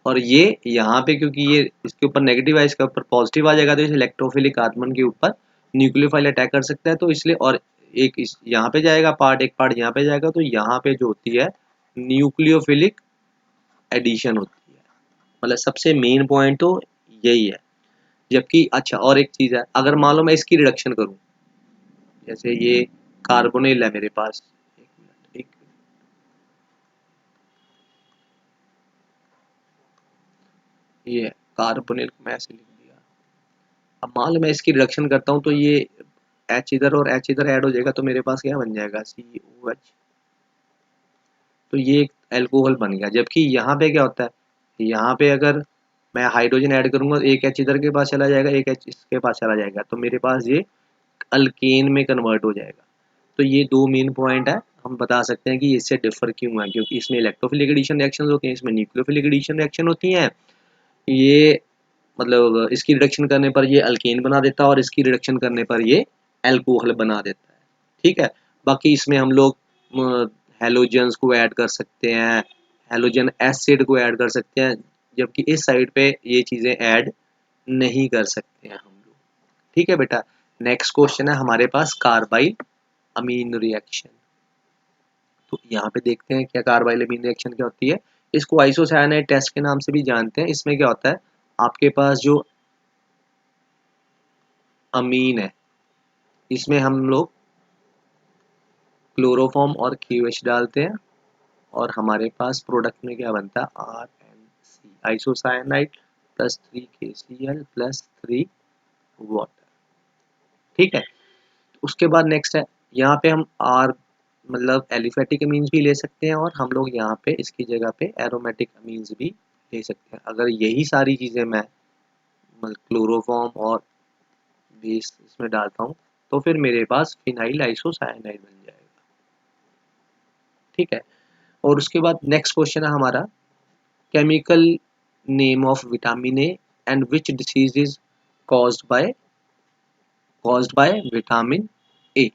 और ये यहाँ पे क्योंकि ये इसके ऊपर नेगेटिव है, इसके ऊपर पॉजिटिव आ जाएगा, तो इस इलेक्ट्रोफिलिक कार्बन के ऊपर न्यूक्लियोफाइल अटैक कर सकता है। तो इसलिए और एक इस यहाँ पे जाएगा पार्ट, एक पार्ट यहाँ पे जाएगा, तो यहाँ पे जो होती है न्यूक्लियोफिलिक एडिशन होती है, मतलब सबसे मेन पॉइंट तो यही है। जबकि अच्छा और एक चीज़ है, अगर मान लो मैं इसकी रिडक्शन करूँ, जैसे ये कार्बोनिल है मेरे पास, एक मिनट ये कार्बोनिल मैं ऐसे लिख दिया। अब मान लो मैं इसकी रिडक्शन करता हूँ तो ये एच इधर और एच इधर ऐड हो जाएगा, तो मेरे पास क्या बन जाएगा, COH। तो ये एक एल्कोहल बन गया। जबकि यहाँ पे क्या होता है, यहाँ पे अगर मैं हाइड्रोजन ऐड करूंगा, एक एच इधर के पास चला जाएगा, एक एच इसके पास चला जाएगा, तो मेरे पास ये अल्केन में कन्वर्ट हो जाएगा। तो ये दो मेन पॉइंट है, हम बता सकते हैं कि इससे डिफर क्यों है, क्योंकि इसमें इलेक्ट्रोफिलिक एडिशन रिएक्शन होती हैं, इसमें न्यूक्लियोफिलिक एडिशन रिएक्शन होती हैं। ये मतलब इसकी रिडक्शन करने पर ये अल्केन बना देता है और इसकी रिडक्शन करने पर ये एल्कोहल बना देता है। ठीक है। बाकी इसमें हम लोग हेलोजन्स को ऐड कर सकते हैं, हेलोजन एसिड को ऐड कर सकते हैं, जबकि इस साइड पे ये चीज़ें ऐड नहीं कर सकते हैं हम लोग। ठीक है बेटा। नेक्स्ट क्वेश्चन है हमारे पास कार्बाइल अमीन रिएक्शन। तो यहाँ पे देखते हैं क्या कार्बाइल अमीन रिएक्शन क्या होती है। इसको आइसोसाइनाइड टेस्ट के नाम से भी जानते हैं। इसमें क्या होता है, आपके पास जो अमीन है, इसमें हम लोग क्लोरोफॉर्म और KOH डालते हैं, और हमारे पास प्रोडक्ट में क्या बनता है, RNC isocyanide plus 3KCl plus 3 water. ठीक है। उसके बाद नेक्स्ट है, यहाँ पे हम आर मतलब एलिफेटिक अमीन्स भी ले सकते हैं, और हम लोग यहाँ पे इसकी जगह पे एरोमेटिक अमीन्स भी ले सकते हैं। अगर यही सारी चीज़ें मैं मतलब क्लोरोफॉर्म और बेस इसमें डालता हूँ, तो फिर मेरे पास फिनाइल आइसोसाइनाइड बन जाएगा। ठीक है। और उसके बाद नेक्स्ट क्वेश्चन है हमारा, chemical name of vitamin A and which disease is caused by vitamin A.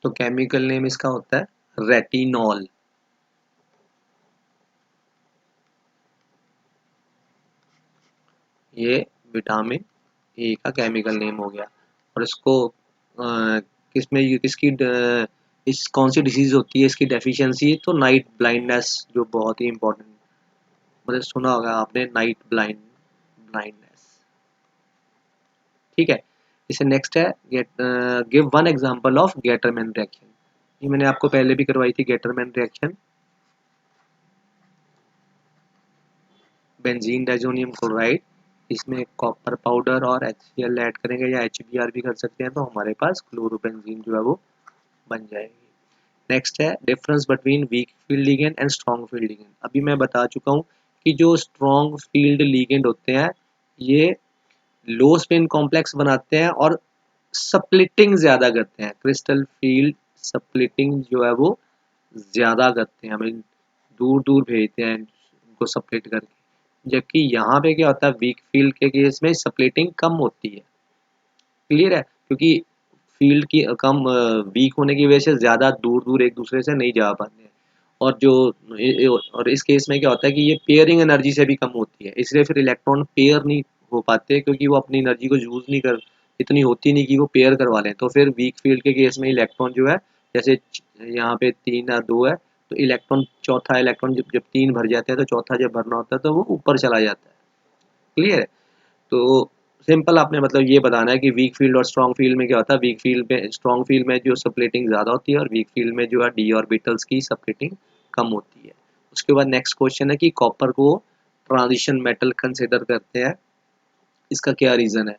तो केमिकल नेम इसका होता है रेटिनॉल। ये विटामिन ए का केमिकल नेम हो गया। और इसको किसकी इस कौन सी डिसीज होती है, इसकी डेफिशिएंसी, तो नाइट ब्लाइंडनेस, जो बहुत ही इंपॉर्टेंट, मतलब सुना होगा आपने नाइट ब्लाइंडनेस। ठीक है। इसे नेक्स्ट है, give one example of Gattermann reaction. ये मैंने आपको पहले भी करवाई थी, गेटरमैन रिएक्शन। बेंजीन डाइज़ोनियम क्लोराइड, इसमें कॉपर पाउडर और HCl ऐड करेंगे, या HBr भी कर सकते हैं, तो हमारे पास क्लोरोबेंजीन जो है वो बन जाएगी। नेक्स्ट है difference between week field ligand and strong field ligand. अभी मैं बता चुका हूँ कि जो स्ट्रॉन्ग फील्ड लिगेंड होते हैं, ये लो स्पिन कॉम्प्लेक्स बनाते हैं और स्प्लिटिंग ज़्यादा करते हैं। क्रिस्टल फील्ड स्प्लिटिंग जो है वो ज़्यादा करते हैं, हमें दूर दूर भेजते हैं उनको स्प्लिट करके। जबकि यहाँ पे क्या होता है, वीक फील्ड के केस में स्प्लिटिंग कम होती है। क्लियर है, क्योंकि फील्ड की कम वीक होने की वजह से ज़्यादा दूर दूर एक दूसरे से नहीं जा पाते हैं। और जो और इस केस में क्या होता है कि ये पेयरिंग एनर्जी से भी कम होती है, इसलिए फिर इलेक्ट्रॉन पेयर नहीं हो पाते, क्योंकि वो अपनी एनर्जी को यूज़ नहीं कर, इतनी होती नहीं कि वो पेयर करवा लें। तो फिर वीक फील्ड के केस में इलेक्ट्रॉन जो है, जैसे यहाँ पे 3 या 2 है, तो इलेक्ट्रॉन चौथा इलेक्ट्रॉन जब जब 3 भर जाते हैं, तो चौथा जब भरना होता है तो वो ऊपर चला जाता है। क्लियर है। तो सिंपल आपने मतलब ये बताना है कि वीक फील्ड और स्ट्रॉन्ग फील्ड में क्या होता है। वीक फील्ड में, स्ट्रॉन्ग फील्ड में जो स्प्लिटिंग ज़्यादा होती है, और वीक फील्ड में जो है डी ऑर्बिटल्स की स्प्लिटिंग कम होती है। उसके बाद नेक्स्ट क्वेश्चन है कि कॉपर को ट्रांजिशन मेटल कंसिडर करते हैं, इसका क्या रीज़न है।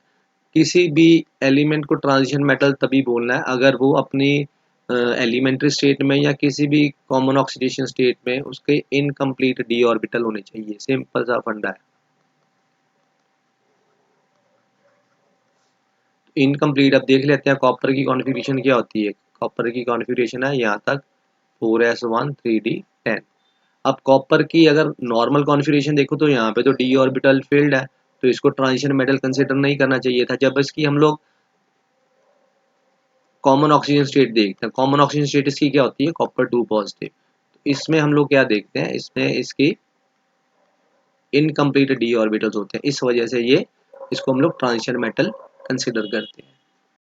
किसी भी एलिमेंट को ट्रांजिशन मेटल तभी बोलना है अगर वो अपनी एलिमेंट्री स्टेट में या किसी भी कॉमन ऑक्सीडेशन स्टेट में उसके इनकम्प्लीट डी ऑर्बिटल होने चाहिए। सिंपल सा फंडा है। इनकम्प्लीट, अब देख लेते हैं कॉपर की कॉन्फ़िगरेशन क्या होती है। कॉपर की कॉन्फ़िगरेशन है यहाँ तक 4s1 3d10। अब कॉपर की अगर नॉर्मल कॉन्फ़िगरेशन देखो तो यहाँ पे तो डी ऑर्बिटल फील्ड है, तो इसको ट्रांजिशन मेटल कंसिडर नहीं करना चाहिए था। जब इसकी हम लोग कॉमन ऑक्सीजन स्टेट देखते हैं, कॉमन ऑक्सीजन स्टेट इसकी क्या होती है, कॉपर 2 पॉजिटिव। तो इसमें हम लोग क्या देखते हैं, इसमें इसकी इनकम्प्लीट डी ऑर्बिटल्स होते हैं, इस वजह से ये इसको हम लोग ट्रांजिशन मेटल कंसिडर करते हैं।